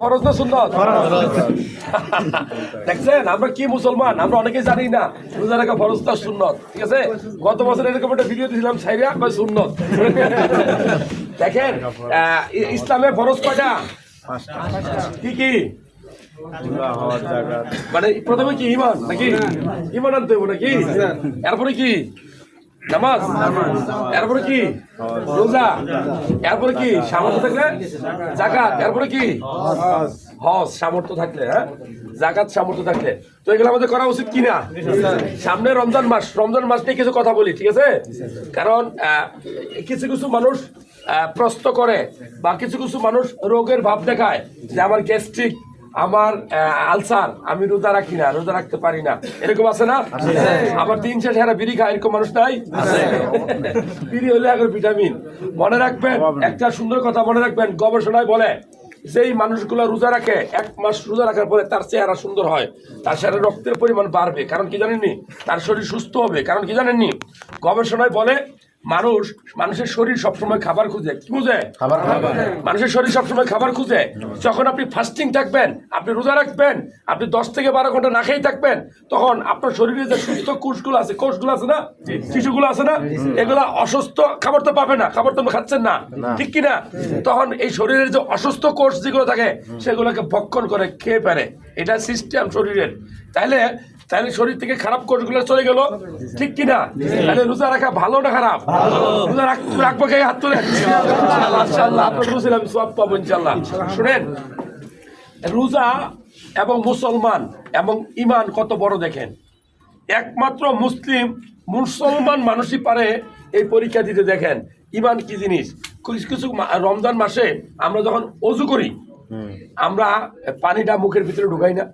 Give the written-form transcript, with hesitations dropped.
ফরজ না সুন্নত? দেখছেন আমরা কি মুসলমান, আমরা অনেকেই জানি না রোজা রাখা ফরজ না সুন্নত। ঠিক আছে, গত বছর এরকম একটা ভিডিও দিয়েছিলাম সাইরা কয় সুন্নত। দেখেন ইসলামে ফরজ কয়টা? কি কি? মানে প্রথমে কি ঈমান নাকি? ঈমান আনতে হবে নাকি? এরপরে কি? নামাজ, এরপরে কি? রোজা, এরপরে কি? সামর্থ্য থাকলে যাকাত, এরপরে কি? হজ সামর্থ্য থাকলে, হ্যাঁ যাকাত সামর্থ্য থাকলে। তো এগুলো আমাদের করা উচিত কিনা? সামনে রমজান মাস, রমজান মাস নিয়ে কিছু কথা বলি, ঠিক আছে? কারণ কিছু কিছু মানুষ প্রশ্ন করে বা কিছু কিছু মানুষ রোগের ভাব দেখায় যে আমার গ্যাস্ট্রিক, আমার আলসার, আমি রোজা রাখি না, রোজা রাখতে পারি না, এরকম আছে না? আবার দিন শেষে এরা বিড়ি খায়, এরকম মানুষ নাই? বিড়ি হলে এখন ভিটামিন। মনে রাখবেন একটা সুন্দর কথা মনে রাখবেন, গবেষণায় বলে যেই মানুষগুলো রোজা রাখে 1 মাস রোজা রাখার পরে তার চেহারা সুন্দর হয়, তার শরীরে রক্তের পরিমাণ বাড়বে। কারণ কি জানেননি? তার শরীর সুস্থ হবে। কারণ কি জানেননি? গবেষণায় বলে মানুষের শরীর সবসময় খাবার খুঁজে। কি খুঁজে? মানুষের শরীর সবসময় খাবার খুঁজে। যখন আপনি ফাস্টিং থাকবেন, আপনি রোজা রাখবেন, আপনি 10 থেকে 12 ঘন্টা না খেয়েই থাকবেন, তখন আপনার শরীরে যে সুস্থ কোষগুলো আছে না, শিশুগুলো আছে না, এগুলা অসুস্থ খাবার তো পাবে না, খাবার তো খাচ্ছেন না, ঠিক কিনা? তখন এই শরীরের যে অসুস্থ কোষ যেগুলো থাকে সেগুলোকে ভক্ষণ করে খেয়ে ফেলে। এটা সিস্টেম শরীরের। তাইলে শরীর থেকে খারাপ কোষগুলো চলে গেল, ঠিক কিনা? তাহলে রোজা রাখা ভালো না খারাপ? রোজা রাখবো, কে হাত তুলে? মাশাআল্লাহ, আপনার বুঝলে আমি সওয়াব পাবো ইনশাআল্লাহ। শুনেন, রোজা এবং মুসলমান এবং ঈমান কত বড় দেখেন। একমাত্র মুসলমান মানুষই পারে এই পরীক্ষা দিতে। দেখেন ঈমান কি জিনিস। কিছু রমজান মাসে আমরা যখন ওযু করি, আমরা পানিটা মুখের ভিতরে ঢুকাই না?